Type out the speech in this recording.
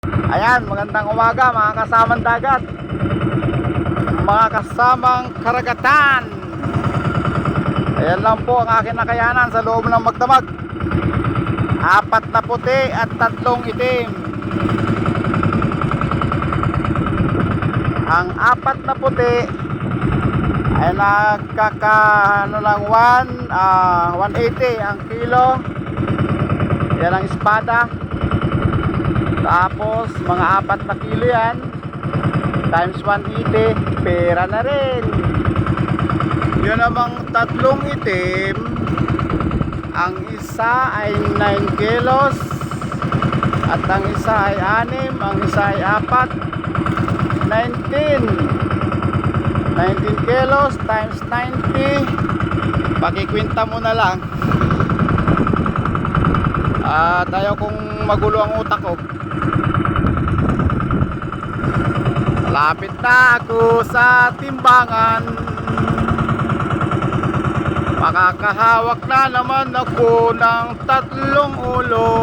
Ayan, magandang umaga mga kasamang dagat, mga kasamang karagatan. Ayan lang po ang aking nakayanan sa loob ng magdamag. 4 na puti at 3 itim. Ang 4 na puti ay nagkaka lang 180 ang kilo. Yan ang espada. Tapos mga 4 na kilo yan times 180, pera na rin. Yun namang 3 itim, ang isa ay 9 kilos at ang isa ay 6, ang isa ay 4, 19 kilos times 90, pakikwinta mo na lang. At ayaw kong magulo ang utak ko. Malapit na ako sa timbangan, makakahawak na naman ako ng 3 ulo.